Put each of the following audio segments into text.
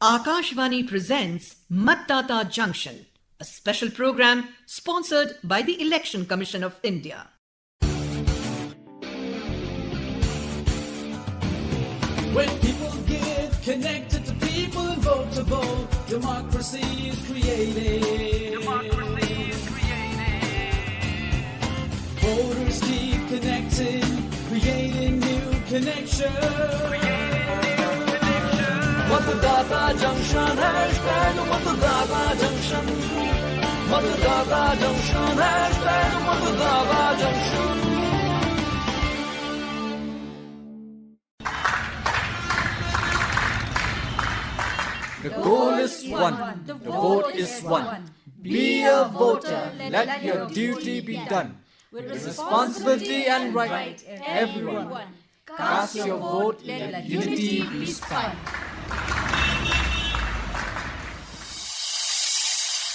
Akashvani presents Matdata Junction, a special program sponsored by the Election Commission of India. When people give, connected to people and vote to vote, democracy is created. Voters keep connecting, creating new connections. Matdata Junction, hashtag Matdata Junction. Matdata Junction, hashtag Matdata Junction. The goal is one, the vote is one. Be a voter, let your duty be done. With responsibility and right, everyone. Cast your vote, let unity be spun.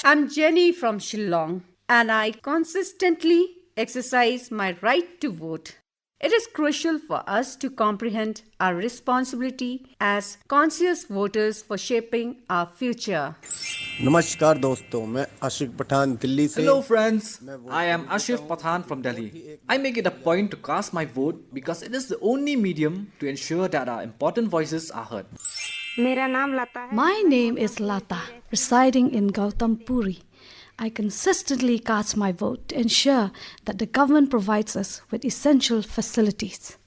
I'm Jenny from Shillong, and I consistently exercise my right to vote. It is crucial for us to comprehend our responsibility as conscious voters for shaping our future. नमस्कार दोस्तों, मैं आशिक पठान दिल्ली से. Hello friends, I am Ashif Pathan from Delhi. I make it a point to cast my vote because it is the only medium to ensure that our important voices are heard. My name is Lata, residing in Gautam Puri. I consistently cast my vote to ensure that the government provides us with essential facilities.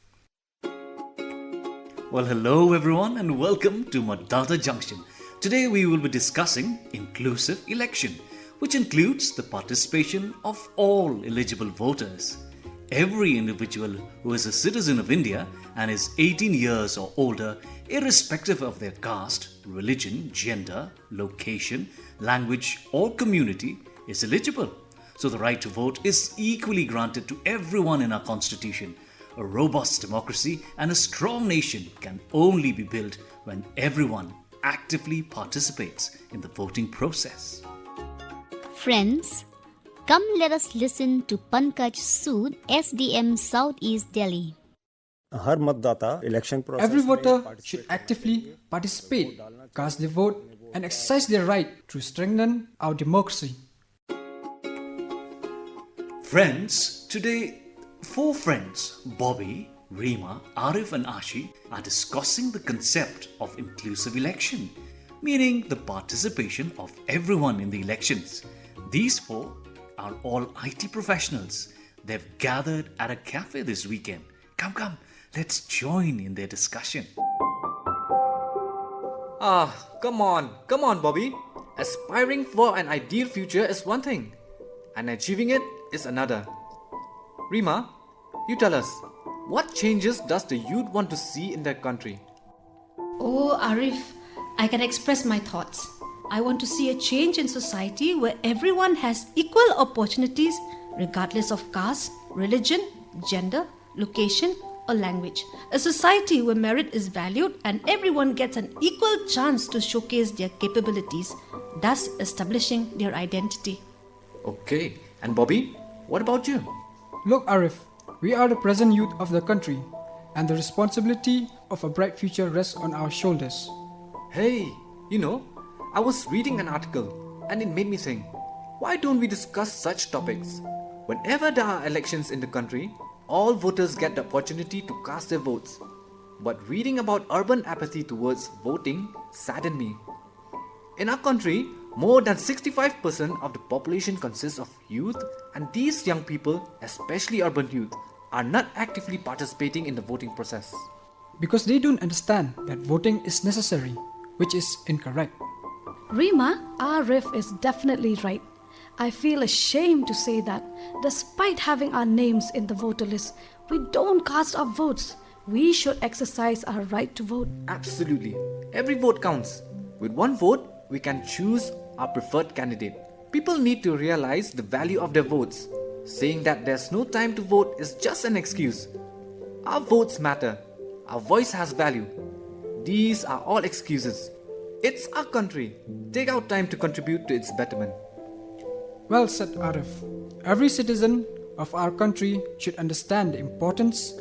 Well, hello everyone and welcome to Matdata Junction. Today we will be discussing inclusive election, which includes the participation of all eligible voters. Every individual who is a citizen of India and is 18 years or older, irrespective of their caste, religion, gender, location, language or community, is eligible. So the right to vote is equally granted to everyone in our constitution. A robust democracy and a strong nation can only be built when everyone actively participates in the voting process. Friends, come let us listen to Pankaj Sood, SDM Southeast Delhi. हर मतदाता election process Every voter should actively participate, cast their vote, and exercise their right to strengthen our democracy. Friends, today 4 friends, Bobby, Reema, Arif and Ashi, are discussing the concept of inclusive election, meaning the participation of everyone in the elections. These 4 are all IT professionals. They've gathered at a cafe this weekend. Come, let's join in their discussion. Come on, Bobby. Aspiring for an ideal future is one thing, and achieving it is another. Reema, you tell us, what changes does the youth want to see in their country? Oh, Arif, I can express my thoughts. I want to see a change in society where everyone has equal opportunities regardless of caste, religion, gender, location, or language. A society where merit is valued and everyone gets an equal chance to showcase their capabilities, thus establishing their identity. Okay, and Bobby, what about you? Look, Arif, we are the present youth of the country, and the responsibility of a bright future rests on our shoulders. Hey, I was reading an article and it made me think, why don't we discuss such topics? Whenever there are elections in the country, all voters get the opportunity to cast their votes. But reading about urban apathy towards voting saddened me. In our country, more than 65% of the population consists of youth, and these young people, especially urban youth, are not actively participating in the voting process. Because they don't understand that voting is necessary, which is incorrect. Reema, Arif is definitely right. I feel ashamed to say that despite having our names in the voter list, we don't cast our votes. We should exercise our right to vote. Absolutely. Every vote counts. With one vote, we can choose our preferred candidate. People need to realize the value of their votes. Saying that there's no time to vote is just an excuse. Our votes matter. Our voice has value. These are all excuses. It's our country. Take out time to contribute to its betterment. Well said, Arif. Every citizen of our country should understand the importance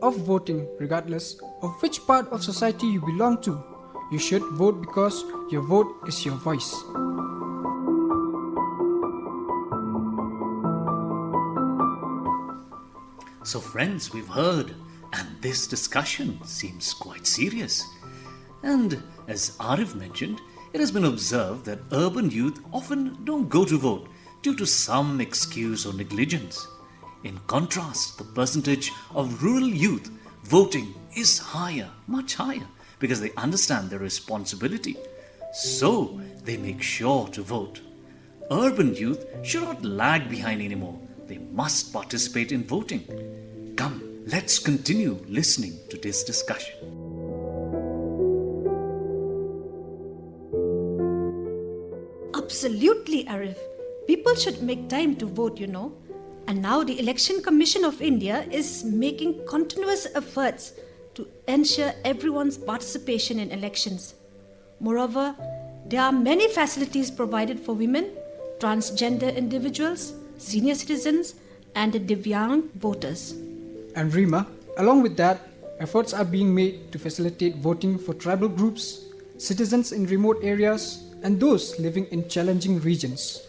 of voting regardless of which part of society you belong to. You should vote because your vote is your voice. So, friends, we've heard, and this discussion seems quite serious. And as Arif mentioned, it has been observed that urban youth often don't go to vote due to some excuse or negligence. In contrast, the percentage of rural youth voting is higher, much higher, because they understand their responsibility. So, they make sure to vote. Urban youth should not lag behind anymore. They must participate in voting. Come, let's continue listening to this discussion. Absolutely, Arif. People should make time to vote, you know. And now the Election Commission of India is making continuous efforts to ensure everyone's participation in elections. Moreover, there are many facilities provided for women, transgender individuals, senior citizens, and the Divyang voters. And Rima, along with that, efforts are being made to facilitate voting for tribal groups, citizens in remote areas, and those living in challenging regions.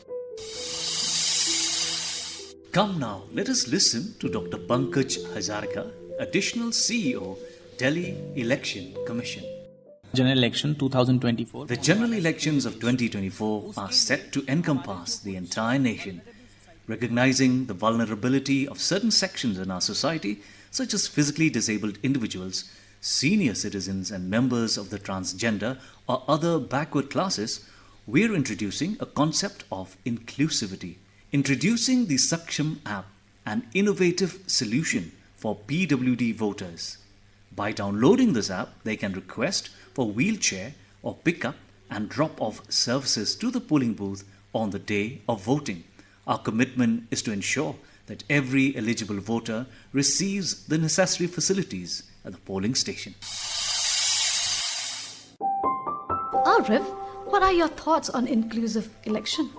Come now, let us listen to Dr. Pankaj Hazarika, Additional CEO, Delhi Election Commission. General Election 2024. The general elections of 2024 are set to encompass the entire nation, recognizing the vulnerability of certain sections in our society, such as physically disabled individuals, senior citizens, and members of the transgender or other backward classes. We're introducing a concept of inclusivity. Introducing the Saksham app, an innovative solution for PWD voters. By downloading this app, they can request for wheelchair or pick-up and drop-off services to the polling booth on the day of voting. Our commitment is to ensure that every eligible voter receives the necessary facilities at the polling station. Arif, what are your thoughts on inclusive election?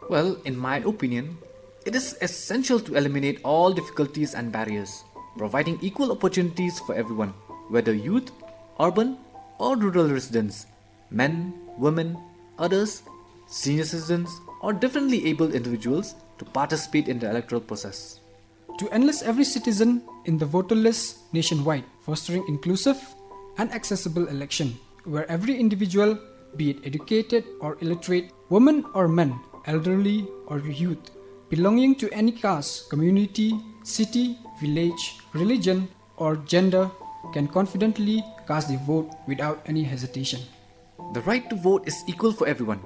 Well, in my opinion, it is essential to eliminate all difficulties and barriers, providing equal opportunities for everyone, whether youth, urban, or rural residents, men, women, others, senior citizens, or differently abled individuals to participate in the electoral process. To enlist every citizen in the voter list nationwide, fostering inclusive and accessible election, where every individual, be it educated or illiterate, women or men, elderly or youth, belonging to any caste, community, city, village, religion, or gender, can confidently cast their vote without any hesitation. The right to vote is equal for everyone.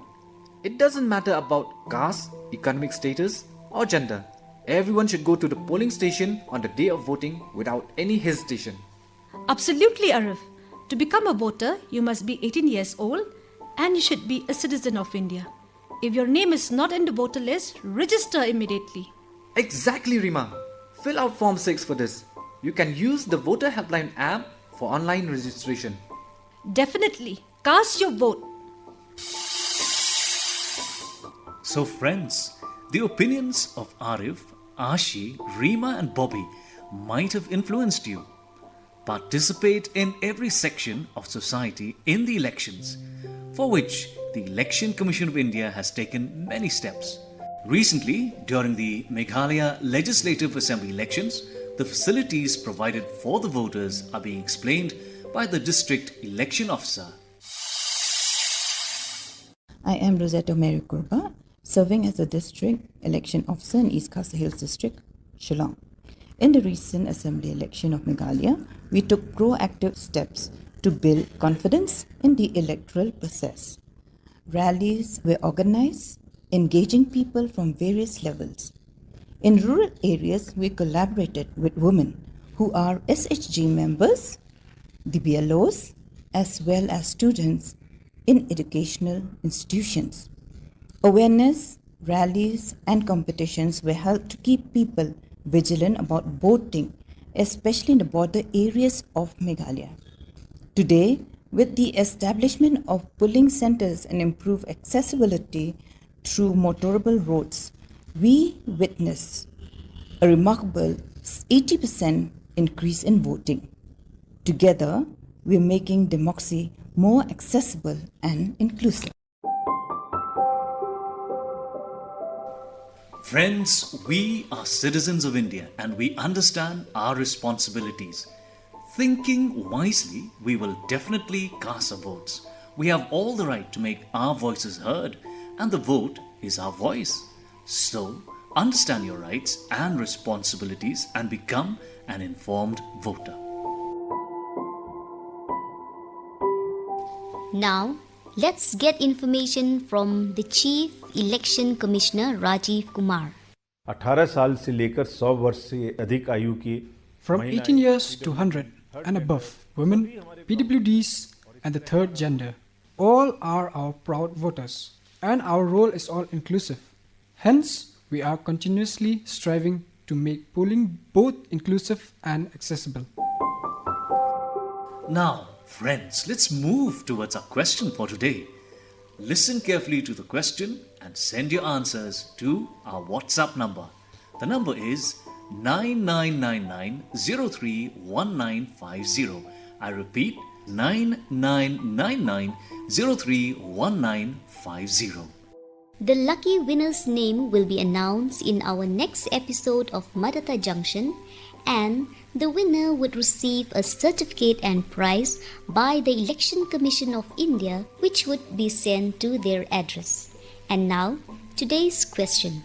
It doesn't matter about caste, economic status, or gender. Everyone should go to the polling station on the day of voting without any hesitation. Absolutely, Arif. To become a voter, you must be 18 years old and you should be a citizen of India. If your name is not in the voter list, register immediately. Exactly, Rima. Fill out Form 6 for this. You can use the Voter Helpline app for online registration. Definitely. Cast your vote. So friends, the opinions of Arif, Ashi, Rima and Bobby might have influenced you. Participate in every section of society in the elections, for which the Election Commission of India has taken many steps. Recently, during the Meghalaya Legislative Assembly elections, the facilities provided for the voters are being explained by the District Election Officer. I am Rosetta Mary Kurba, serving as the District Election Officer in East Khasi Hills District, Shillong. In the recent Assembly election of Meghalaya, we took proactive steps to build confidence in the electoral process. Rallies were organized, engaging people from various levels. In rural areas, we collaborated with women who are SHG members, the BLOs, as well as students in educational institutions. Awareness, rallies, and competitions were held to keep people vigilant about voting, especially in the border areas of Meghalaya. Today, with the establishment of polling centers and improved accessibility through motorable roads, we witness a remarkable 80% increase in voting. Together, we're making democracy more accessible and inclusive. Friends, we are citizens of India and we understand our responsibilities. Thinking wisely, we will definitely cast our votes. We have all the right to make our voices heard, and the vote is our voice. So, understand your rights and responsibilities and become an informed voter. Now, let's get information from the Chief Election Commissioner Rajiv Kumar. 18 साल से लेकर 100 वर्ष से अधिक आयु की From 18 years to 100 and above, women, PWDs, and the third gender, all are our proud voters, and our role is all inclusive. Hence, we are continuously striving to make polling both inclusive and accessible. Now, friends, let's move towards our question for today. Listen carefully to the question and send your answers to our WhatsApp number. The number is 9999031950. I repeat, 9999031950. The lucky winner's name will be announced in our next episode of Matdata Junction, and the winner would receive a certificate and prize by the Election Commission of India, which would be sent to their address. And now, today's question.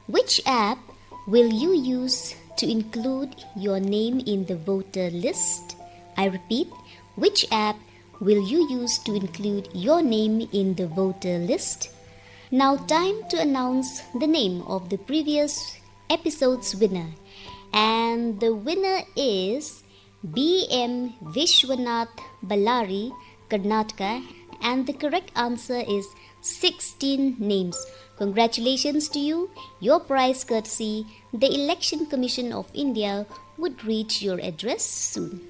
Which app will you use to include your name in the voter list? I repeat, which app will you use to include your name in the voter list? Now time to announce the name of the previous episode's winner. And the winner is B.M. Vishwanath Ballari, Karnataka, and the correct answer is 16 names. Congratulations to you. Your prize courtesy, the Election Commission of India, would reach your address soon.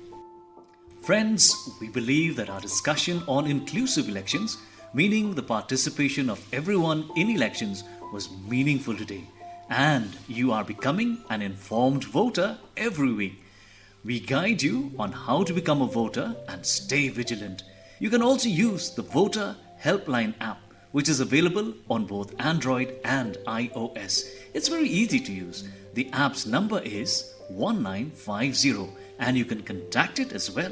Friends, we believe that our discussion on inclusive elections, meaning the participation of everyone in elections, was meaningful today. And you are becoming an informed voter every week. We guide you on how to become a voter and stay vigilant. You can also use the Voter Helpline app, which is available on both Android and iOS. It's very easy to use. The app's number is 1950 and you can contact it as well.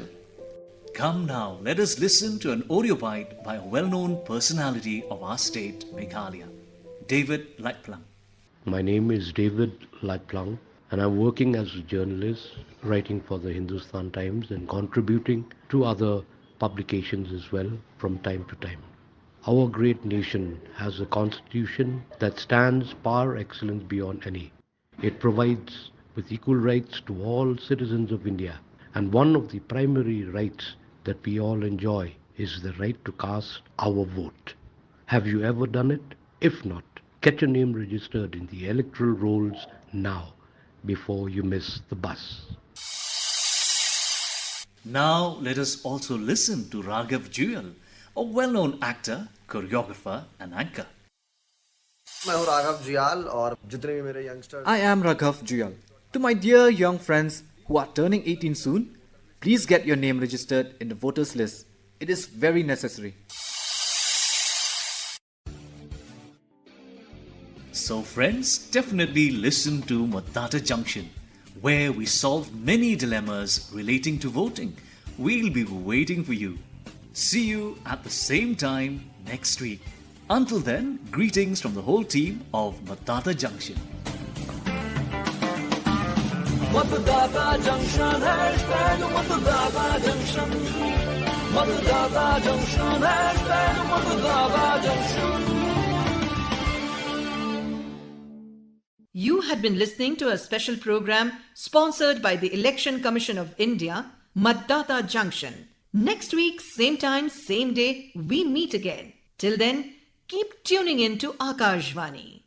Come now, let us listen to an audio bite by a well-known personality of our state, Meghalaya, David Lightplum. My name is David Lightplum, and I'm working as a journalist, writing for the Hindustan Times and contributing to other publications as well from time to time. Our great nation has a constitution that stands par excellence beyond any. It provides with equal rights to all citizens of India, and one of the primary rights that we all enjoy is the right to cast our vote. Have you ever done it? If not, get your name registered in the electoral rolls now before you miss the bus. Now let us also listen to Raghav Juyal, a well-known actor, choreographer and anchor. I am Raghav Juyal. To my dear young friends who are turning 18 soon, please get your name registered in the voters list. It is very necessary. So friends, definitely listen to Matdata Junction, where we solve many dilemmas relating to voting. We'll be waiting for you. See you at the same time next week. Until then, greetings from the whole team of Matdata Junction. Matdata Junction, hashtag Matdata Junction. Matdata Junction, hashtag Matdata Junction. You had been listening to a special program sponsored by the Election Commission of India, Matdata Junction. Next week, same time, same day, we meet again. Till then, keep tuning in to Akashvani.